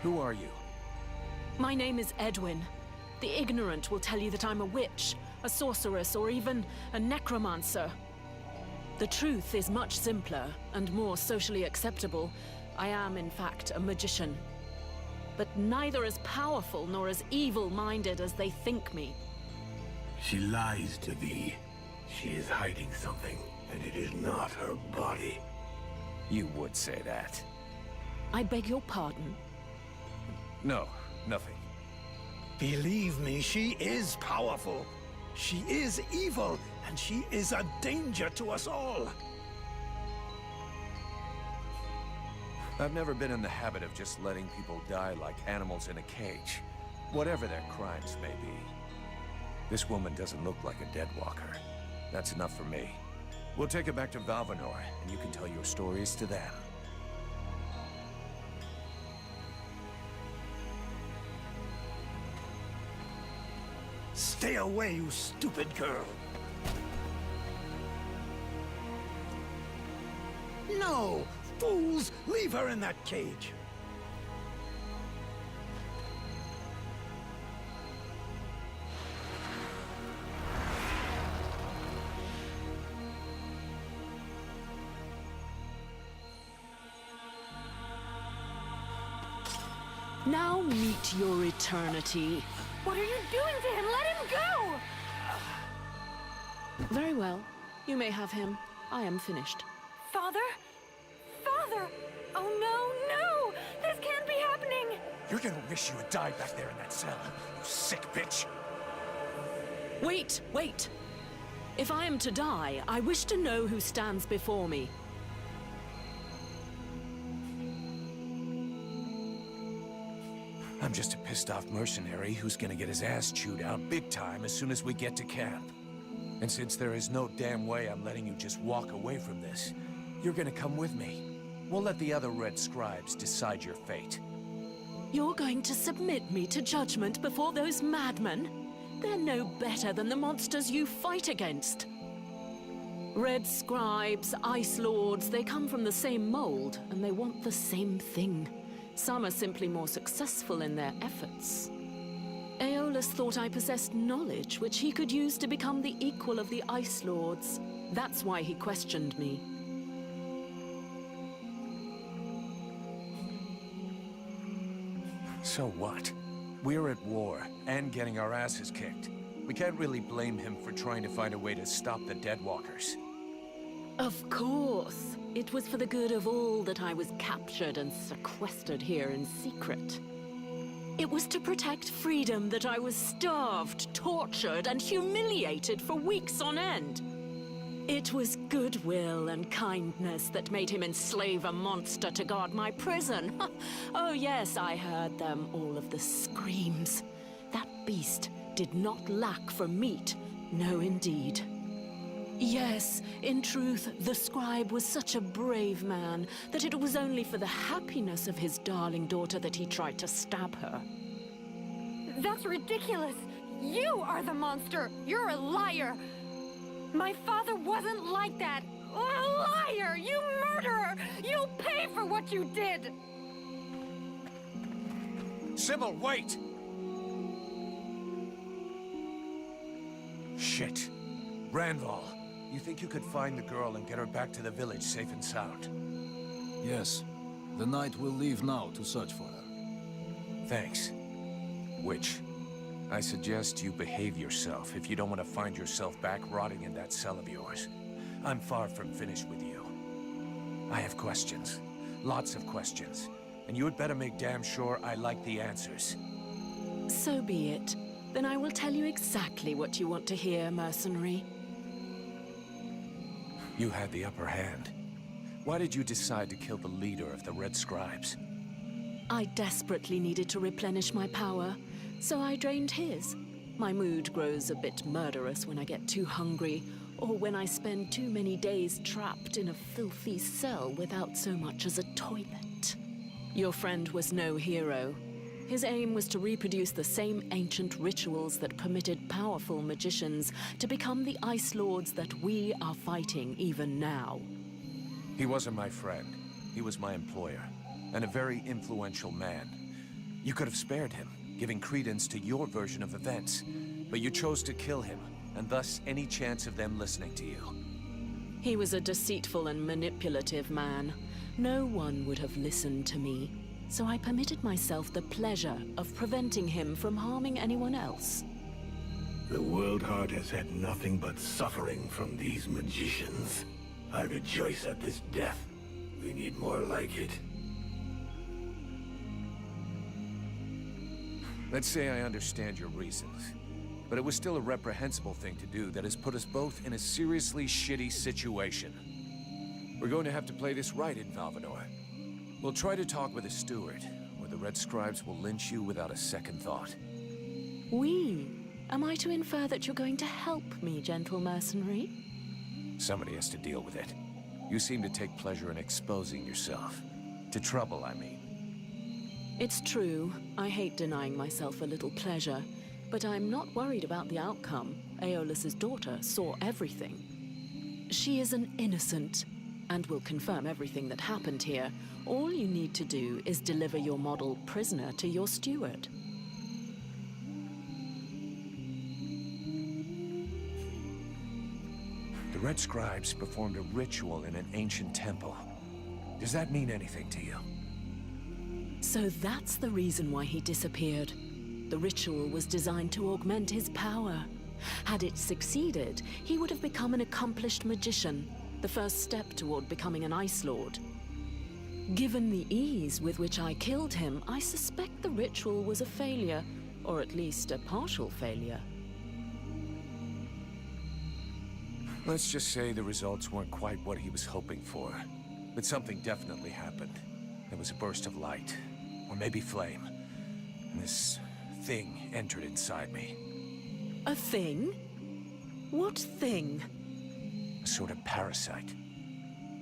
Who are you? My name is Edwin. The ignorant will tell you that I'm a witch, a sorceress, or even a necromancer. The truth is much simpler and more socially acceptable. I am, in fact, a magician. But neither as powerful nor as evil-minded as they think me. She lies to thee. She is hiding something, and it is not her body. You would say that. I beg your pardon? No, nothing. Believe me, she is powerful. She is evil, and she is a danger to us all. I've never been in the habit of just letting people die like animals in a cage, whatever their crimes may be. This woman doesn't look like a deadwalker. That's enough for me. We'll take her back to Valvanor, and you can tell your stories to them. Stay away, you stupid girl. No! Fools! Leave her in that cage! Now meet your eternity. What are you doing to him? Let him go! Very well. You may have him. I am finished. Father? Father! Oh no, no! This can't be happening! You're gonna wish you had died back there in that cell, you sick bitch! Wait, wait! If I am to die, I wish to know who stands before me. I'm just a pissed-off mercenary who's gonna get his ass chewed out big time as soon as we get to camp. And since there is no damn way I'm letting you just walk away from this, you're gonna come with me. We'll let the other Red Scribes decide your fate. You're going to submit me to judgment before those madmen? They're no better than the monsters you fight against. Red Scribes, Ice Lords, they come from the same mold, and they want the same thing. Some are simply more successful in their efforts. Aeolus thought I possessed knowledge which he could use to become the equal of the Ice Lords. That's why he questioned me. So what? We're at war, and getting our asses kicked. We can't really blame him for trying to find a way to stop the Deadwalkers. Of course. It was for the good of all that I was captured and sequestered here in secret. It was to protect freedom that I was starved, tortured, and humiliated for weeks on end. It was goodwill and kindness that made him enslave a monster to guard my prison. Oh yes, I heard them, all of the screams. That beast did not lack for meat. No, indeed. Yes, in truth, the scribe was such a brave man that it was only for the happiness of his darling daughter that he tried to stab her. That's ridiculous! You are the monster! You're a liar! My father wasn't like that! A liar! You murderer! You'll pay for what you did! Sybil, wait! Shit. Ranval, you think you could find the girl and get her back to the village safe and sound? Yes. The knight will leave now to search for her. Thanks. Witch, I suggest you behave yourself if you don't want to find yourself back rotting in that cell of yours. I'm far from finished with you. I have questions. Lots of questions. And you had better make damn sure I like the answers. So be it. Then I will tell you exactly what you want to hear, mercenary. You had the upper hand. Why did you decide to kill the leader of the Red Scribes? I desperately needed to replenish my power, so I drained his. My mood grows a bit murderous when I get too hungry, or when I spend too many days trapped in a filthy cell without so much as a toilet. Your friend was no hero. His aim was to reproduce the same ancient rituals that permitted powerful magicians to become the Ice Lords that we are fighting even now. He wasn't my friend. He was my employer, and a very influential man. You could have spared him, giving credence to your version of events. But you chose to kill him, and thus any chance of them listening to you. He was a deceitful and manipulative man. No one would have listened to me, so I permitted myself the pleasure of preventing him from harming anyone else. The World Heart has had nothing but suffering from these magicians. I rejoice at this death. We need more like it. Let's say I understand your reasons, but it was still a reprehensible thing to do that has put us both in a seriously shitty situation. We're going to have to play this right in Valvanor. We'll try to talk with a steward, or the Red Scribes will lynch you without a second thought. We? Am I to infer that you're going to help me, gentle mercenary? Somebody has to deal with it. You seem to take pleasure in exposing yourself. To trouble, I mean. It's true. I hate denying myself a little pleasure, but I'm not worried about the outcome. Aeolus's daughter saw everything. She is an innocent, and will confirm everything that happened here. All you need to do is deliver your model prisoner to your steward. The Red Scribes performed a ritual in an ancient temple. Does that mean anything to you? So that's the reason why he disappeared. The ritual was designed to augment his power. Had it succeeded, he would have become an accomplished magician, the first step toward becoming an Ice Lord. Given the ease with which I killed him, I suspect the ritual was a failure, or at least a partial failure. Let's just say the results weren't quite what he was hoping for. But something definitely happened. There was a burst of light, or maybe flame. And this thing entered inside me. A thing? What thing? A sort of parasite.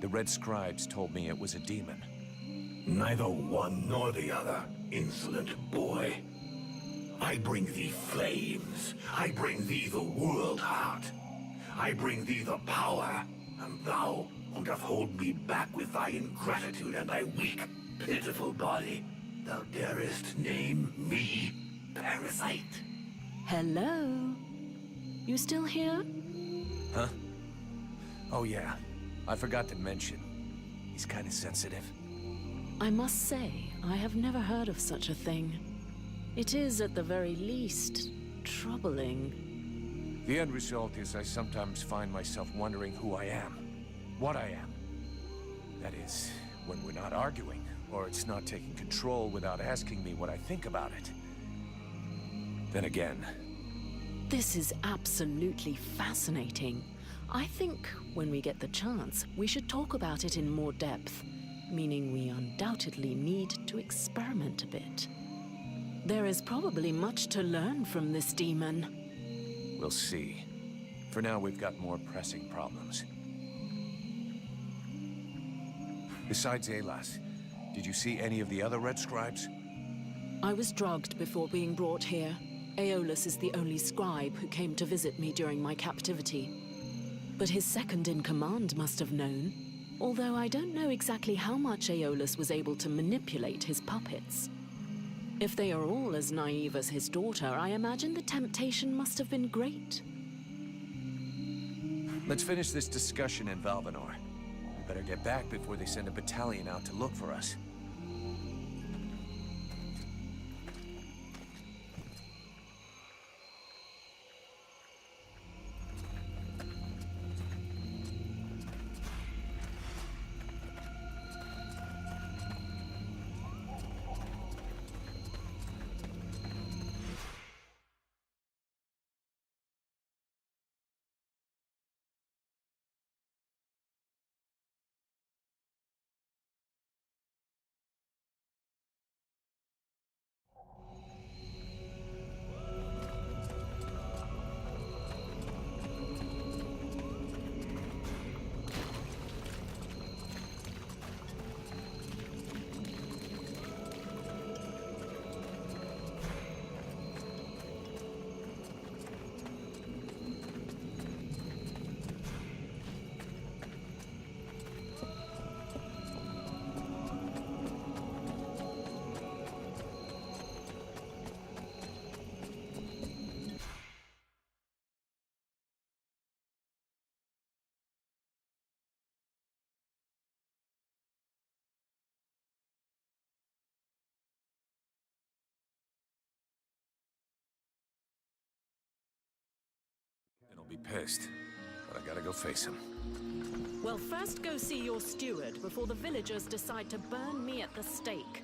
The Red Scribes told me it was a demon. Neither one nor the other, insolent boy. I bring thee flames. I bring thee the World Heart. I bring thee the power, and thou wouldst hold me back with thy ingratitude and thy weak, pitiful body. Thou darest name me parasite. Hello? You still here? Huh? Oh yeah, I forgot to mention. He's kind of sensitive. I must say, I have never heard of such a thing. It is, at the very least, troubling. The end result is I sometimes find myself wondering who I am. What I am. That is, when we're not arguing, or it's not taking control without asking me what I think about it. Then again... This is absolutely fascinating. I think, when we get the chance, we should talk about it in more depth. Meaning we undoubtedly need to experiment a bit. There is probably much to learn from this demon. We'll see. For now, we've got more pressing problems. Besides Aelas, did you see any of the other Red Scribes? I was drugged before being brought here. Aeolus is the only scribe who came to visit me during my captivity. But his second-in-command must have known, although I don't know exactly how much Aeolus was able to manipulate his puppets. If they are all as naive as his daughter, I imagine the temptation must have been great. Let's finish this discussion in Valvanor. We better get back before they send a battalion out to look for us. be pissed, but I gotta go face him. Well, first go see your steward before the villagers decide to burn me at the stake.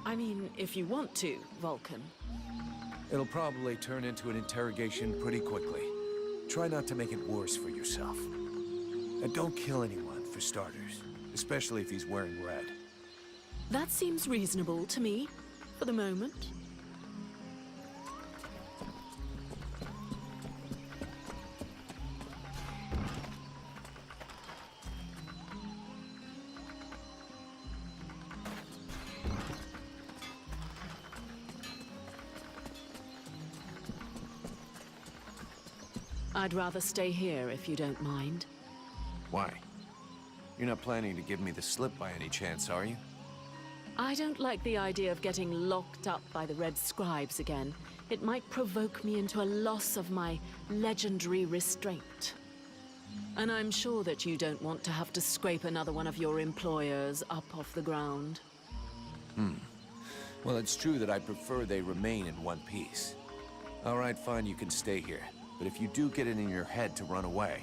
I mean, if you want to, Vulcan. It'll probably turn into an interrogation pretty quickly. Try not to make it worse for yourself. And don't kill anyone, for starters. Especially if he's wearing red. That seems reasonable to me, for the moment. I'd rather stay here if you don't mind. Why? You're not planning to give me the slip by any chance, are you? I don't like the idea of getting locked up by the Red Scribes again. It might provoke me into a loss of my legendary restraint. And I'm sure that you don't want to have to scrape another one of your employers up off the ground. Well, it's true that I prefer they remain in one piece. All right, fine, you can stay here. But if you do get it in your head to run away,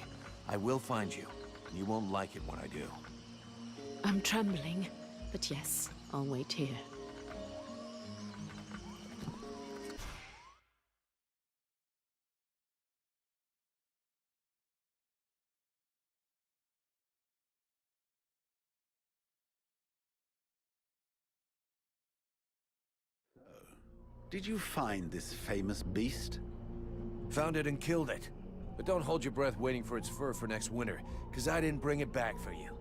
I will find you. And you won't like it when I do. I'm trembling, but yes, I'll wait here. Did you find this famous beast? Found it and killed it. But don't hold your breath waiting for its fur for next winter, because I didn't bring it back for you.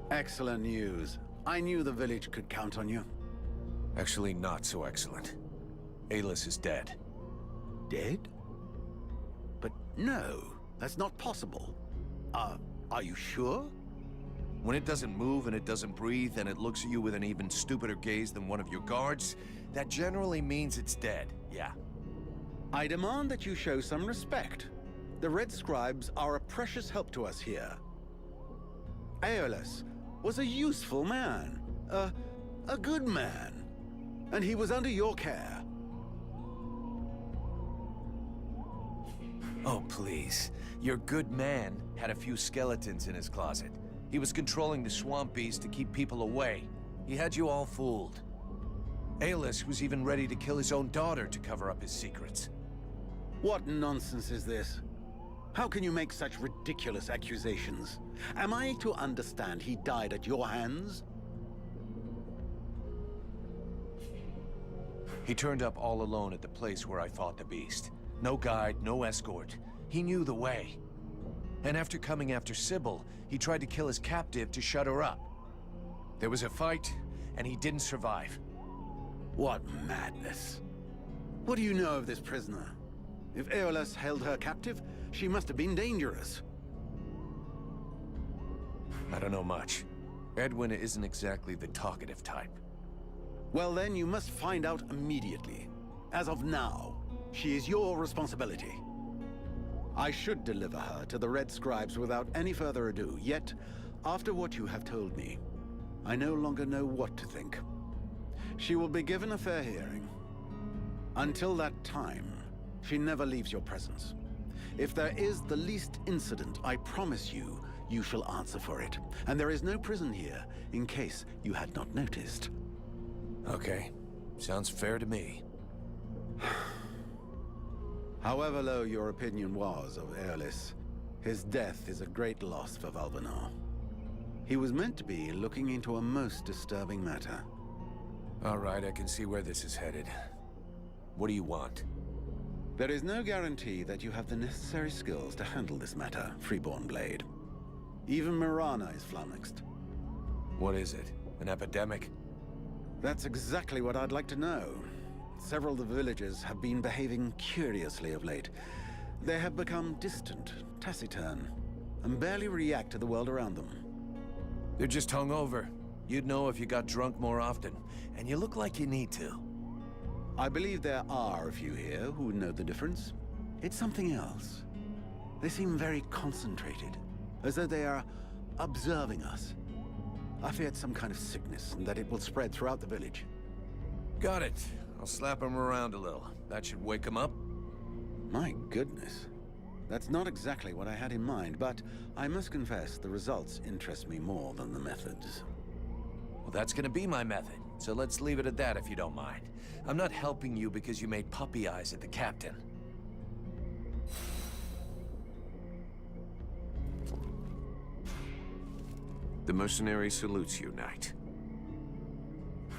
Excellent news. I knew the village could count on you. Actually, not so excellent. Alis is dead. Dead? But no, that's not possible. Are you sure? When it doesn't move and it doesn't breathe and it looks at you with an even stupider gaze than one of your guards, that generally means it's dead, yeah. I demand that you show some respect. The Red Scribes are a precious help to us here. Aeolus was a useful man, a good man, and he was under your care. Oh, please. Your good man had a few skeletons in his closet. He was controlling the swamp beast to keep people away. He had you all fooled. Aeolus was even ready to kill his own daughter to cover up his secrets. What nonsense is this? How can you make such ridiculous accusations? Am I to understand he died at your hands? He turned up all alone at the place where I fought the beast. No guide, no escort. He knew the way. And after coming after Sybil, he tried to kill his captive to shut her up. There was a fight, and he didn't survive. What madness. What do you know of this prisoner? If Aeolus held her captive, she must have been dangerous. I don't know much. Edwin isn't exactly the talkative type. Well then, you must find out immediately. As of now, she is your responsibility. I should deliver her to the Red Scribes without any further ado, yet, after what you have told me, I no longer know what to think. She will be given a fair hearing. Until that time, she never leaves your presence. If there is the least incident, I promise you, you shall answer for it. And there is no prison here, in case you had not noticed. Okay. Sounds fair to me. However low your opinion was of Aeolus, his death is a great loss for Valvenar. He was meant to be looking into a most disturbing matter. All right, I can see where this is headed. What do you want? There is no guarantee that you have the necessary skills to handle this matter, Freeborn Blade. Even Mirana is flummoxed. What is it? An epidemic? That's exactly what I'd like to know. Several of the villagers have been behaving curiously of late. They have become distant, taciturn, and barely react to the world around them. They're just hungover. You'd know if you got drunk more often, and you look like you need to. I believe there are a few here who know the difference. It's something else. They seem very concentrated, as though they are observing us. I fear it's some kind of sickness, and that it will spread throughout the village. Got it. I'll slap him around a little. That should wake him up. My goodness. That's not exactly what I had in mind, but I must confess the results interest me more than the methods. Well, that's gonna be my method, so let's leave it at that if you don't mind. I'm not helping you because you made puppy eyes at the captain. The mercenary salutes you, Knight.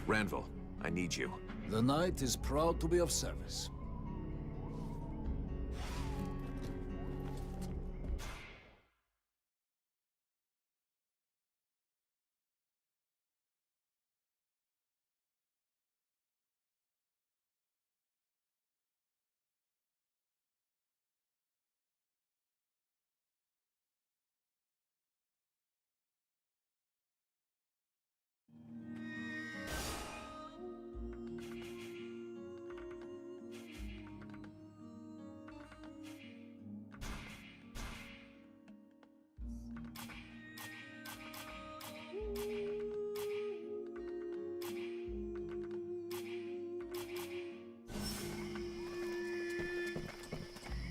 Ranville, I need you. The Knight is proud to be of service.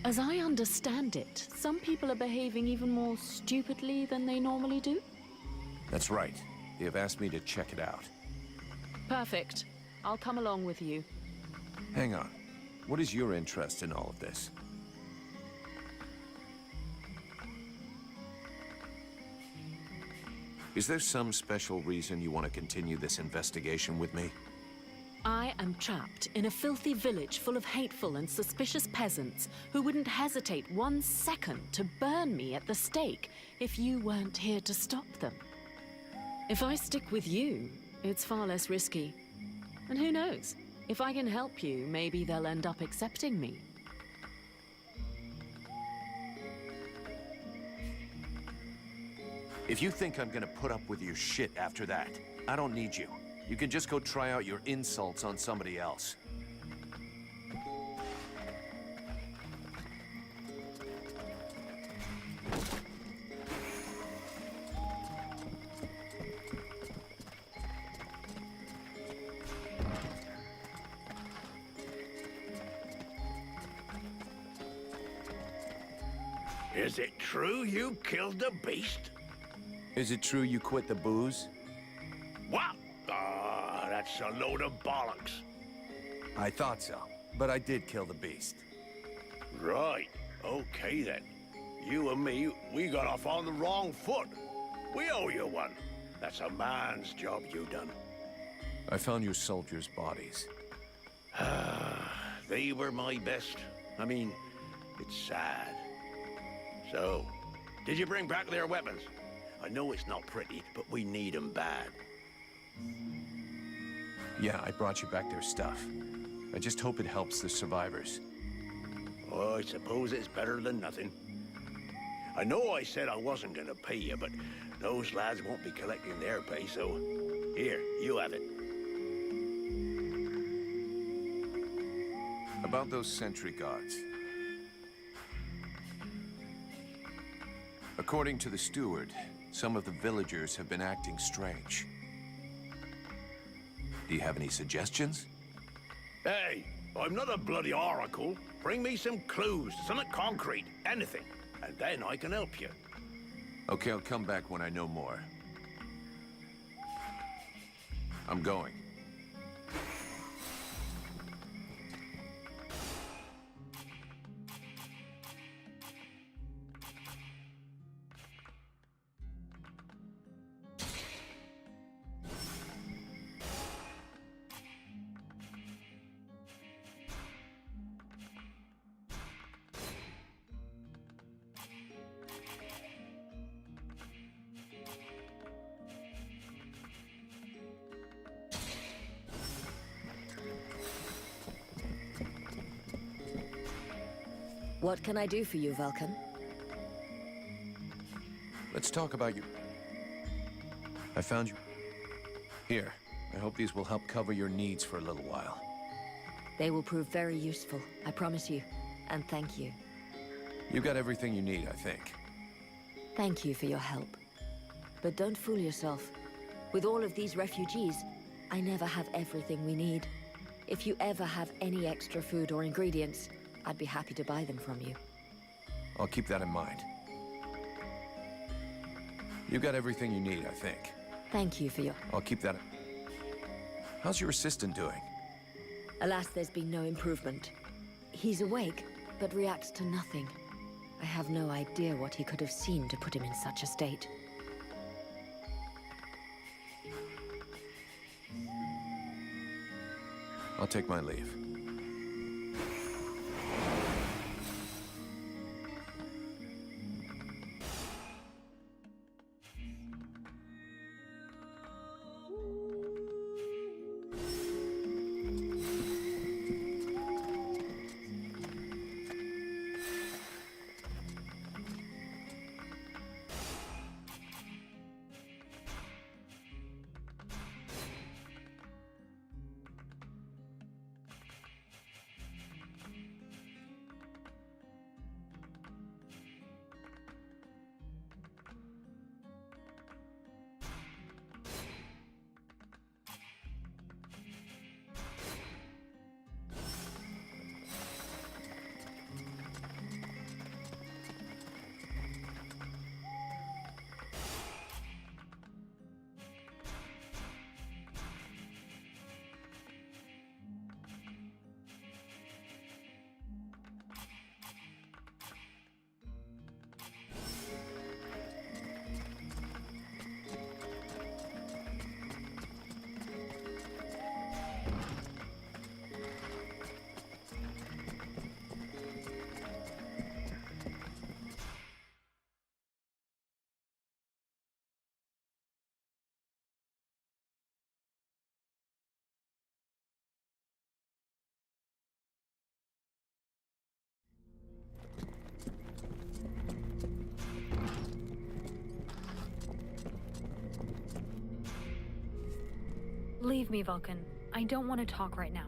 As I understand it, some people are behaving even more stupidly than they normally do. That's right. They have asked me to check it out. Perfect. I'll come along with you. Hang on. What is your interest in all of this? Is there some special reason you want to continue this investigation with me? I am trapped in a filthy village full of hateful and suspicious peasants who wouldn't hesitate 1 second to burn me at the stake if you weren't here to stop them. If I stick with you, it's far less risky. And who knows? If I can help you, maybe they'll end up accepting me. If you think I'm gonna put up with your shit after that, I don't need you. You can just go try out your insults on somebody else. Is it true you killed the beast? Is it true you quit the booze? What? Ah, that's a load of bollocks. I thought so, but I did kill the beast. Right. Okay, then. You and me, we got off on the wrong foot. We owe you one. That's a man's job you done. I found your soldiers' bodies. They were my best. I mean, it's sad. So, did you bring back their weapons? I know it's not pretty, but we need them bad. Yeah, I brought you back their stuff. I just hope it helps the survivors. Oh, I suppose it's better than nothing. I know I said I wasn't gonna pay you, but those lads won't be collecting their pay, so... Here, you have it. About those sentry guards. According to the steward, some of the villagers have been acting strange. Do you have any suggestions? Hey, I'm not a bloody oracle. Bring me some clues, something concrete, anything, and then I can help you. Okay, I'll come back when I know more. I'm going. What can I do for you, Vulcan? Let's talk about you. I found you. Here. I hope these will help cover your needs for a little while. They will prove very useful, I promise you. And thank you. You got everything you need, I think. Thank you for your help. But don't fool yourself. With all of these refugees, I never have everything we need. If you ever have any extra food or ingredients, I'd be happy to buy them from you. I'll keep that in mind. You got everything you need, I think. Thank you for your... I'll keep that... How's your assistant doing? Alas, there's been no improvement. He's awake, but reacts to nothing. I have no idea what he could have seen to put him in such a state. I'll take my leave. Leave me, Vulcan. I don't want to talk right now.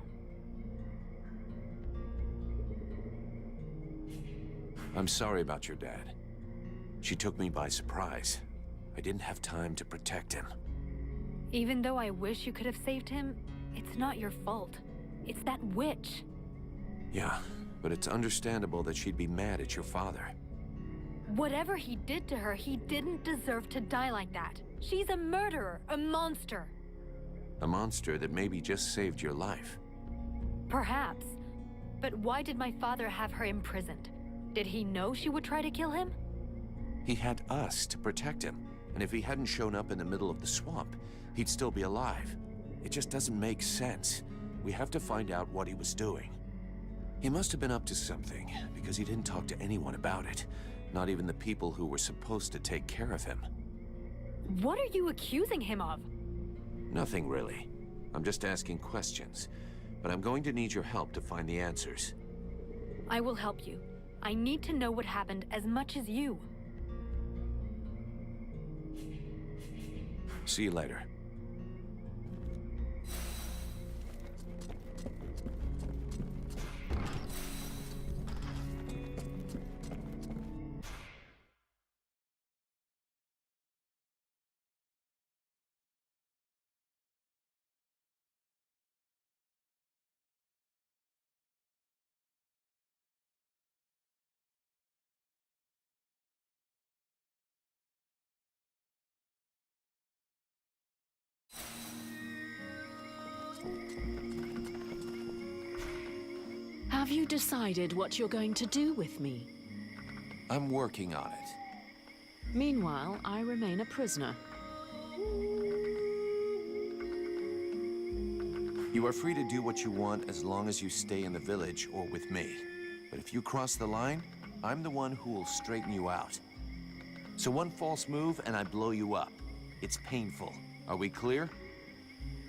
I'm sorry about your dad. She took me by surprise. I didn't have time to protect him. Even though I wish you could have saved him, it's not your fault. It's that witch. Yeah, but it's understandable that she'd be mad at your father. Whatever he did to her, he didn't deserve to die like that. She's a murderer, a monster. A monster that maybe just saved your life. Perhaps. But why did my father have her imprisoned? Did he know she would try to kill him? He had us to protect him, and if he hadn't shown up in the middle of the swamp, he'd still be alive. It just doesn't make sense. We have to find out what he was doing. He must have been up to something, because he didn't talk to anyone about it. Not even the people who were supposed to take care of him. What are you accusing him of? Nothing really. I'm just asking questions. But I'm going to need your help to find the answers. I will help you. I need to know what happened as much as you. See you later. Have you decided what you're going to do with me? I'm working on it. Meanwhile, I remain a prisoner. You are free to do what you want as long as you stay in the village or with me. But if you cross the line, I'm the one who will straighten you out. So one false move and I blow you up. It's painful. Are we clear?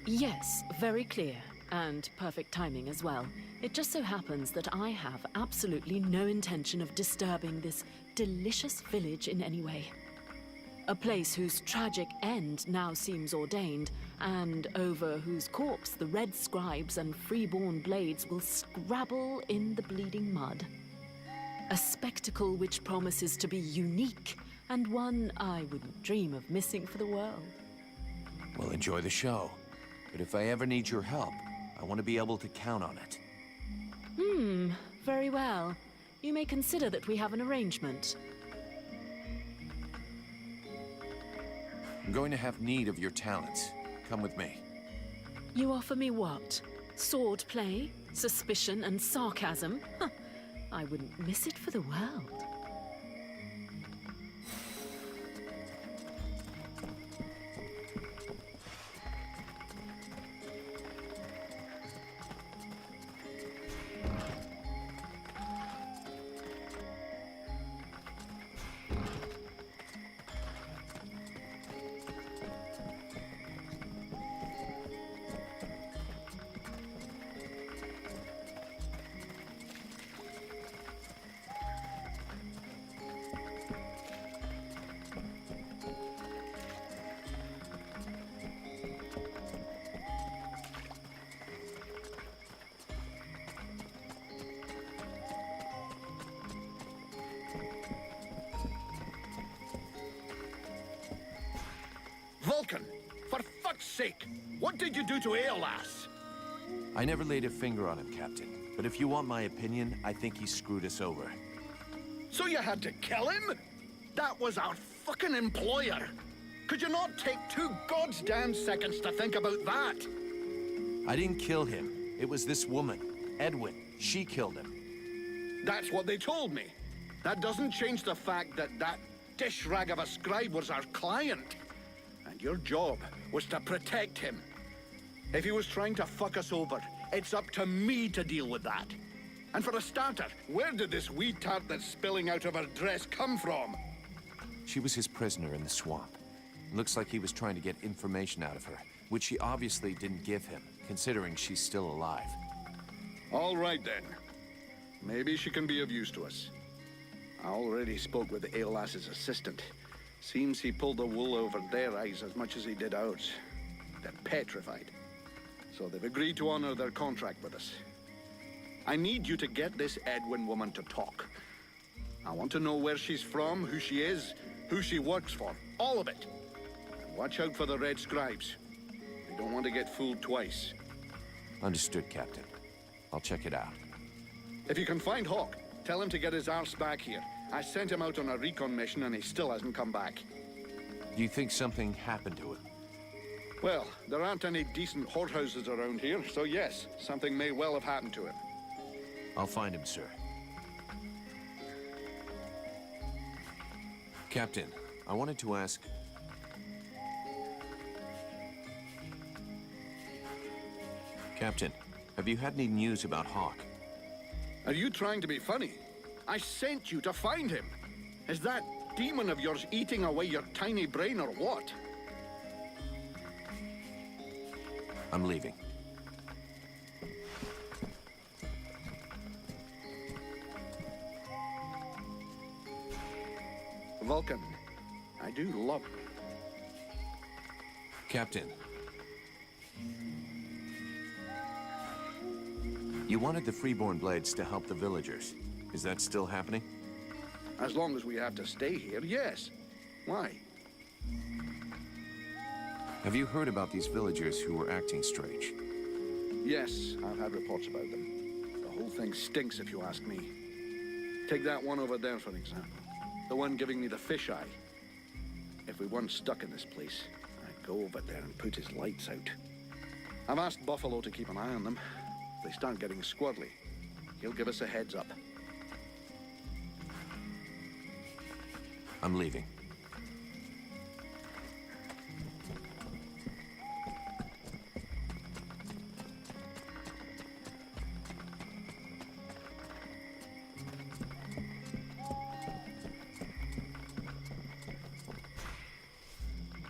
Yes, very clear. And perfect timing as well. It just so happens that I have absolutely no intention of disturbing this delicious village in any way. A place whose tragic end now seems ordained, and over whose corpse the Red Scribes and freeborn blades will scrabble in the bleeding mud. A spectacle which promises to be unique, and one I wouldn't dream of missing for the world. Well, enjoy the show. But if I ever need your help, I want to be able to count on it. Very well. you may consider that we have an arrangement. I'm going to have need of your talents. Come with me. You offer me what? Sword play, suspicion, and sarcasm? Huh. I wouldn't miss it for the world. Vulcan, for fuck's sake, what did you do to Aeolas? I never laid a finger on him, Captain. But if you want my opinion, I think he screwed us over. So you had to kill him? That was our fucking employer. Could you not take 2 goddamn seconds to think about that? I didn't kill him. It was this woman, Edwin. She killed him. That's what they told me. That doesn't change the fact that that dish rag of a scribe was our client. And your job was to protect him. If he was trying to fuck us over, it's up to me to deal with that. And for a starter, where did this wee tart that's spilling out of her dress come from? She was his prisoner in the swamp. Looks like he was trying to get information out of her, which she obviously didn't give him, considering she's still alive. All right, then. Maybe she can be of use to us. I already spoke with Aeolas's assistant. Seems he pulled the wool over their eyes as much as he did ours. They're petrified. So they've agreed to honor their contract with us. I need you to get this Edwin woman to talk. I want to know where she's from, who she is, who she works for. All of it. And watch out for the Red Scribes. They don't want to get fooled twice. Understood, Captain. I'll check it out. If you can find Hawk, tell him to get his arse back here. I sent him out on a recon mission and he still hasn't come back. Do you think something happened to him? Well, there aren't any decent whorehouses around here, so yes, something may well have happened to him. I'll find him, sir. Captain, I wanted to ask... Captain, have you had any news about Hawk? Are you trying to be funny? I sent you to find him. Is that demon of yours eating away your tiny brain or what? I'm leaving. Vulcan, I do love... Captain. You wanted the Freeborn Blades to help the villagers. Is that still happening? As long as we have to stay here, yes. Why? Have you heard about these villagers who were acting strange? Yes, I've had reports about them. The whole thing stinks if you ask me. Take that one over there, for example. The one giving me the fisheye. If we weren't stuck in this place, I'd go over there and put his lights out. I've asked Buffalo to keep an eye on them. If they start getting squirrely, he'll give us a heads up. I'm leaving.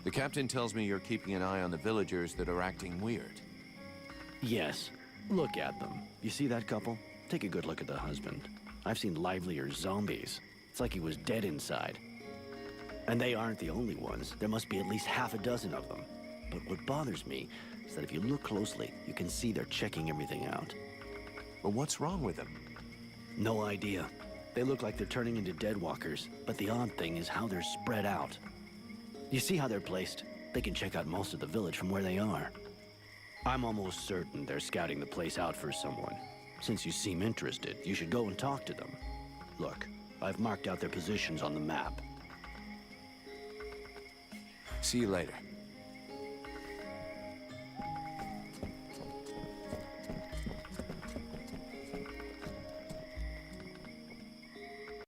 The captain tells me you're keeping an eye on the villagers that are acting weird. Yes. Look at them. You see that couple? Take a good look at the husband. I've seen livelier zombies. It's like he was dead inside. And they aren't the only ones. There must be at least half a dozen of them. But what bothers me is that if you look closely, you can see they're checking everything out. But what's wrong with them? No idea. They look like they're turning into deadwalkers, but the odd thing is how they're spread out. You see how they're placed? They can check out most of the village from where they are. I'm almost certain they're scouting the place out for someone. Since you seem interested, you should go and talk to them. Look, I've marked out their positions on the map. See you later.